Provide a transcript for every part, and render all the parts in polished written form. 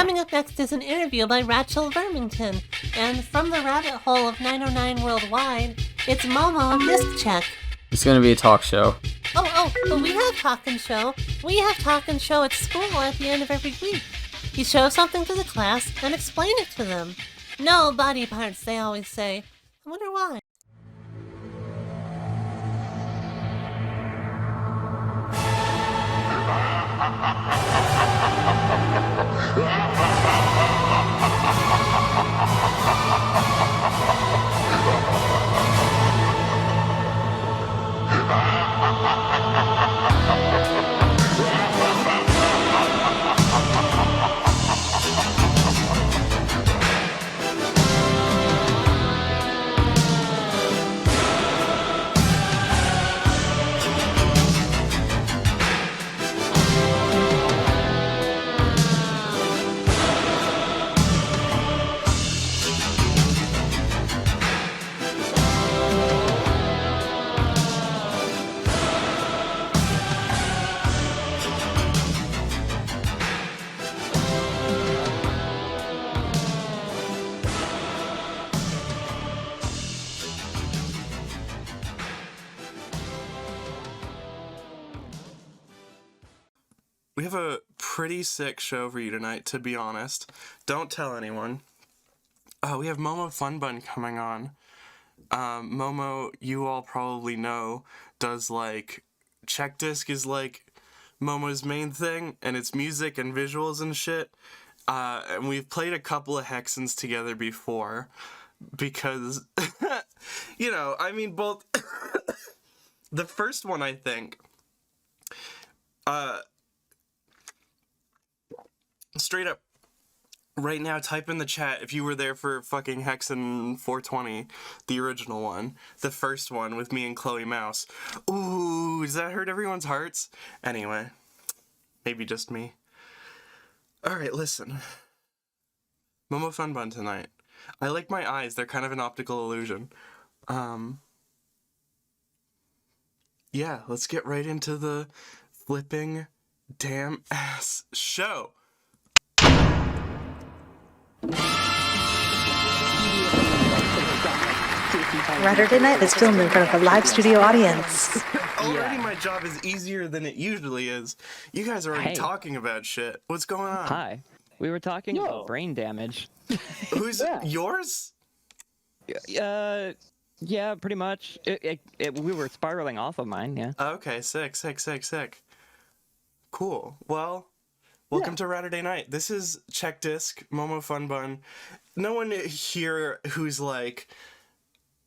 Coming up next is an interview by Ratchel Vermington, and from the rabbit hole of 909 Worldwide, it's MOMO Disc Check. It's gonna be a talk show. But we have Talk and Show. We have Talk and Show at school at the end of every week. You show something to the class and explain it to them. No body parts, they always say. I wonder why. We have a pretty sick show for you tonight, to be honest. Don't tell anyone. We have MOMO Fun Bun coming on. MOMO, you all probably know, does like... Check disc is like MOMO's main thing, and it's music and visuals and shit. And we've played a couple of Hexens together before, because, you know, I mean, both... The first one, I think... Straight up, right now, type in the chat if you were there for fucking Hexen 420, the original one, the first one with me and Chloe Mouse. Ooh, does that hurt everyone's hearts? Anyway, maybe just me. Alright, listen. MOMO Fun Bun tonight. I like my eyes, they're kind of an optical illusion. Yeah, let's get right into the flipping damn ass show. Raturday Night is filmed in front of a live studio audience. Already my job is easier than it usually is. You guys are already talking about shit. What's going on? Hi. We were talking about brain damage. Who's yours? Yeah, pretty much. We were spiraling off of mine, yeah. Okay, sick. Cool. Well, welcome to Raturday Night. This is Check Disc, MOMO Fun Bun. No one here who's like,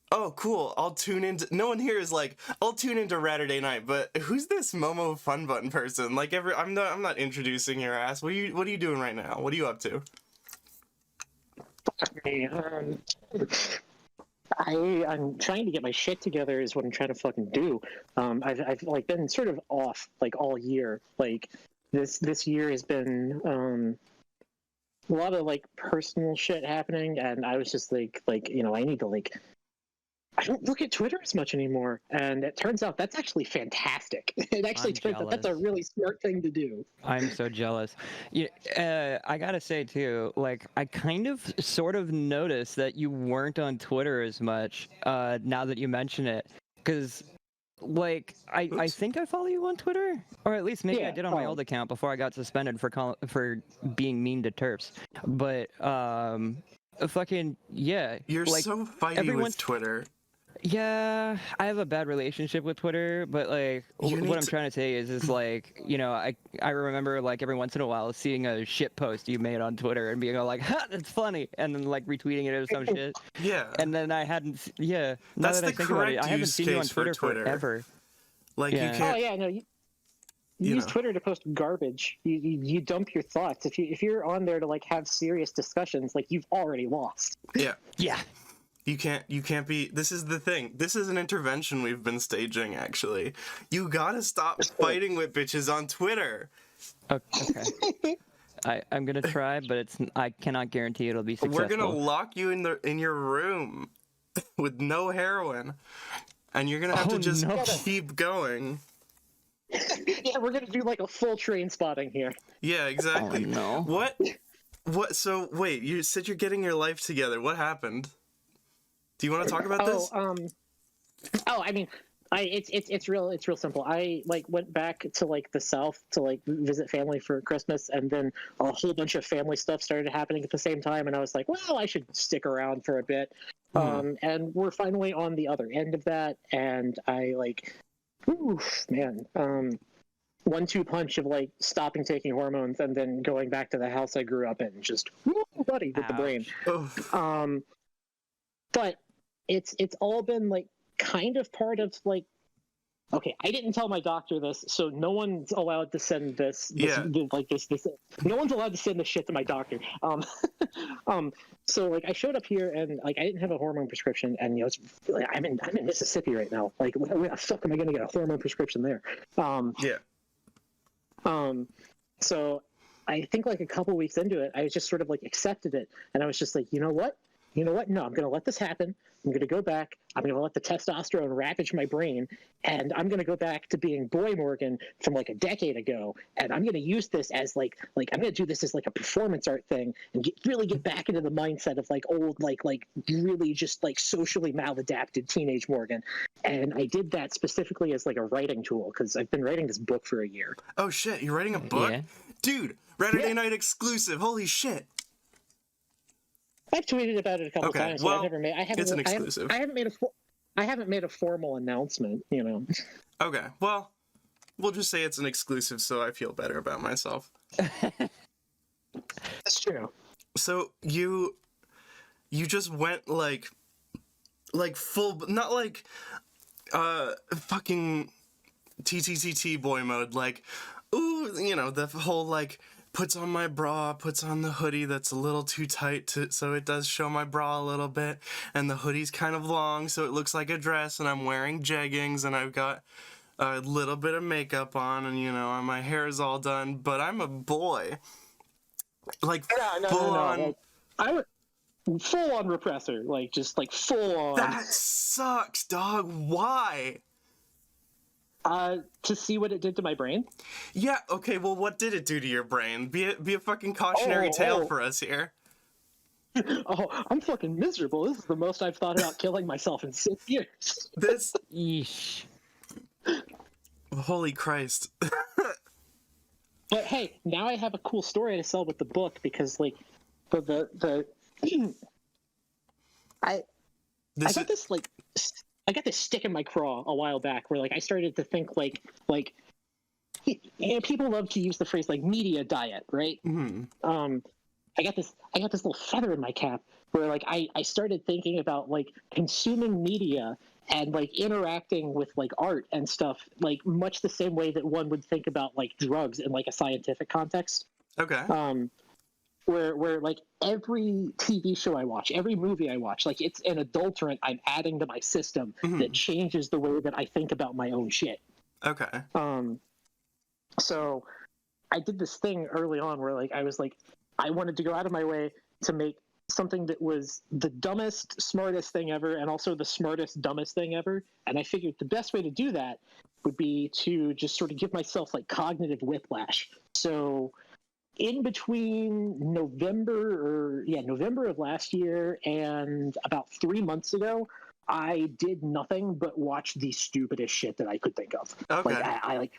oh, cool, I'll tune into... No one here is like, I'll tune into Raturday Night, but who's this MOMO Fun Bun person? Like, I'm not introducing your ass. What are you doing right now? What are you up to? I'm trying to get my shit together is what I'm trying to fucking do. I've like been sort of off like all year. Like this year has been a lot of like personal shit happening, and I was just like you know, I need to like, I don't look at Twitter as much anymore, and it turns out that's actually fantastic. It actually turns out that's a really smart thing to do. I'm so jealous. Yeah, I gotta say too, like I kind of sort of noticed that you weren't on Twitter as much now that you mention it, because like I think I follow you on Twitter, or at least maybe I did on my old account before I got suspended for being mean to Terps. But fucking yeah, you're like, so fighty with Twitter. Yeah, I have a bad relationship with Twitter, but like what I'm trying to say is like, you know, I remember like every once in a while seeing a shit post you made on Twitter and being like, ha, that's funny, and then like retweeting it or some shit. Yeah. And then I hadn't. Yeah. That's the correct I haven't seen you on Twitter forever. Like you can't. Oh yeah, no. You use Twitter to post garbage. You dump your thoughts. If you're on there to like have serious discussions, like you've already lost. Yeah. Yeah. You can't be... This is the thing. This is an intervention we've been staging, actually. You gotta stop fighting with bitches on Twitter. Okay. I'm gonna try, but I cannot guarantee it'll be successful. We're gonna lock you in your room with no heroin, and you're gonna have to just keep going. Yeah, we're gonna do like a full train spotting here. Yeah, exactly. Oh, no. What? What? So wait, you said you're getting your life together. What happened? Do you want to talk about this? I mean, it's real simple. I like went back to like the South to like visit family for Christmas, and then a whole bunch of family stuff started happening at the same time, and I was like, well, I should stick around for a bit. And we're finally on the other end of that, and I like, oof, man, 1-2 punch of like stopping taking hormones and then going back to the house I grew up in, just woo, buddy with the brain. Oh. But it's all been like kind of part of like, okay, I didn't tell my doctor this, so no one's allowed to send this no one's allowed to send this shit to my doctor. So like I showed up here and like I didn't have a hormone prescription, and you know, it's like, I'm in Mississippi right now. Like where the fuck am I gonna get a hormone prescription there? So I think like a couple weeks into it, I just sort of like accepted it, and I was just like, you know what? No, I'm going to let this happen. I'm going to go back. I'm going to let the testosterone ravage my brain, and I'm going to go back to being Boy Morgan from like a decade ago. And I'm going to use this as like I'm going to do this as like a performance art thing, and really get back into the mindset of like old, like really just like socially maladapted teenage Morgan. And I did that specifically as like a writing tool, because I've been writing this book for a year. Oh shit, you're writing a book? Yeah. Dude, Raturday Night exclusive. Holy shit. I've tweeted about it a couple times. Well, I've never made. it's an exclusive. I haven't made a formal announcement. You know. Okay. Well, we'll just say it's an exclusive, so I feel better about myself. That's true. So you just went like full, not like fucking TTTT boy mode, like, ooh, you know, the whole like puts on my bra, puts on the hoodie that's a little too tight so it does show my bra a little bit, and the hoodie's kind of long so it looks like a dress, and I'm wearing jeggings, and I've got a little bit of makeup on, and you know, my hair is all done, but I'm a boy. Like full on. Like, I would full on repressor, like just like full on. That sucks, dog. Why? To see what it did to my brain. Yeah, okay, well, what did it do to your brain? Be a fucking cautionary tale for us here. Oh, I'm fucking miserable. This is the most I've thought about killing myself in 6 years. This... Yeesh. Holy Christ. But hey, now I have a cool story to sell with the book, because like the I got this stick in my craw a while back where like I started to think like you know, people love to use the phrase like media diet, right? Mm-hmm. I got this little feather in my cap where like I started thinking about like consuming media and like interacting with like art and stuff like much the same way that one would think about like drugs in like a scientific context. Okay. Where like every TV show I watch, every movie I watch, like it's an adulterant I'm adding to my system that changes the way that I think about my own shit. Okay. So I did this thing early on where like I was like, I wanted to go out of my way to make something that was the dumbest, smartest thing ever, and also the smartest, dumbest thing ever. And I figured the best way to do that would be to just sort of give myself like cognitive whiplash. So in between November of last year and about 3 months ago, I did nothing but watch the stupidest shit that I could think of. Okay. Like I like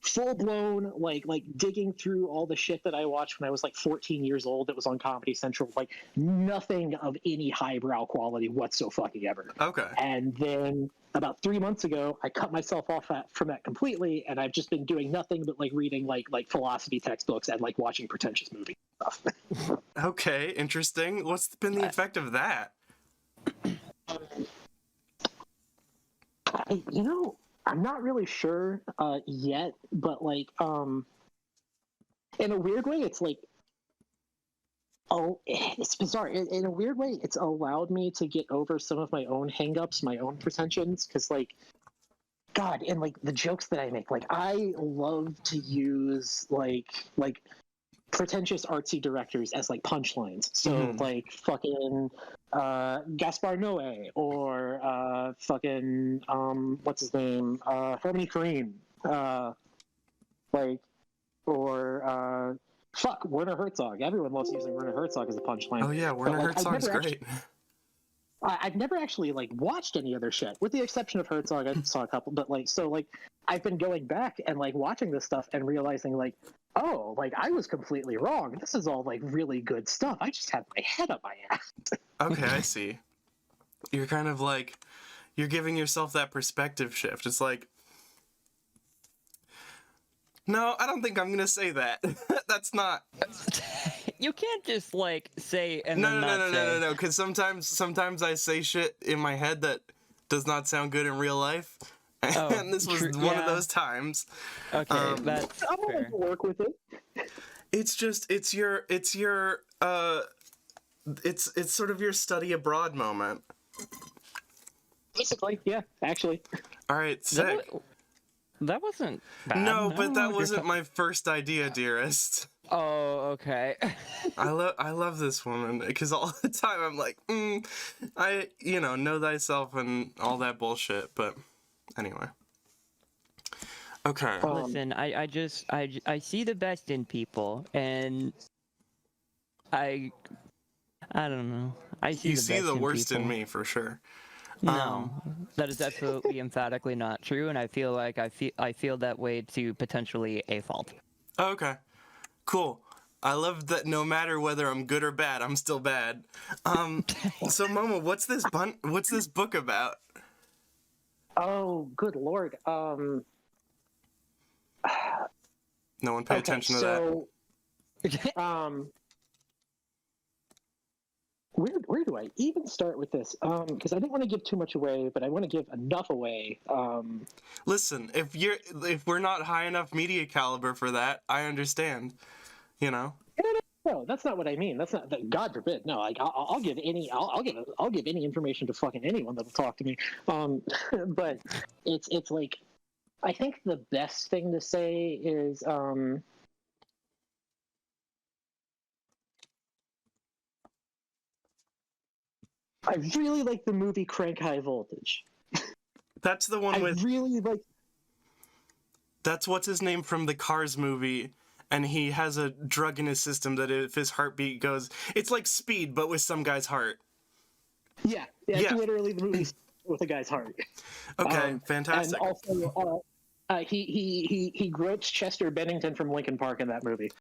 full blown like digging through all the shit that I watched when I was like 14 years old that was on Comedy Central, like nothing of any highbrow quality whatsoever. Okay. And then about 3 months ago, I cut myself off from that completely, and I've just been doing nothing but like reading like philosophy textbooks and like watching pretentious movie stuff. Okay, interesting. What's been the effect of that? I'm not really sure yet, but like in a weird way, it's like, oh, it's bizarre. In a weird way, it's allowed me to get over some of my own hangups, my own pretensions, because like, God, and like the jokes that I make, like I love to use like pretentious artsy directors as like punchlines. So like fucking Gaspar Noé or fucking what's his name, Harmony Korine, like, or fuck, Werner Herzog. Everyone loves using Werner Herzog as a punchline. Oh yeah, Werner Herzog's great. I've never actually like watched any other shit, with the exception of Herzog. I saw a couple, but like, so like, I've been going back and like watching this stuff and realizing like, oh, like I was completely wrong. This is all like really good stuff. I just had my head up my ass. Okay, I see. You're kind of like, you're giving yourself that perspective shift. It's like, no, I don't think I'm gonna say that. That's not. You can't just like say and No, then no, not no, no, say. no, no. Because sometimes I say shit in my head that does not sound good in real life, and this was one of those times. Okay, that's I'm willing fair. to work with it. It's sort of your study abroad moment. Basically, yeah, actually. All right, sick. That wasn't bad. No, I but don't know that what you're wasn't my first idea, dearest. Oh, okay. I love this woman because all the time I'm like, I know thyself and all that bullshit. But anyway, okay. Listen, I see the best in people, and I don't know. I see You the see best the in worst in people. me for sure. No, that is absolutely emphatically not true, and I feel like I feel that way to potentially a fault. Okay, cool. I love that no matter whether I'm good or bad, I'm still bad. So Momo, what's this book about? Oh, good lord. No one pay attention to that. So, where do I even start with this? Because I don't want to give too much away, but I want to give enough away. Listen, if we're not high enough media caliber for that, I understand. No, that's not what I mean. That's not. God forbid. No, like I'll give any. I'll give any information to fucking anyone that'll talk to me. But it's like, I think the best thing to say is I really like the movie Crank High Voltage. That's the one I with. really like. That's what's his name from the Cars movie, and he has a drug in his system that if his heartbeat goes, it's like Speed, but with some guy's heart. Yeah, it's literally the movie with a guy's heart. Okay, fantastic. And also, he gropes Chester Bennington from Linkin Park in that movie.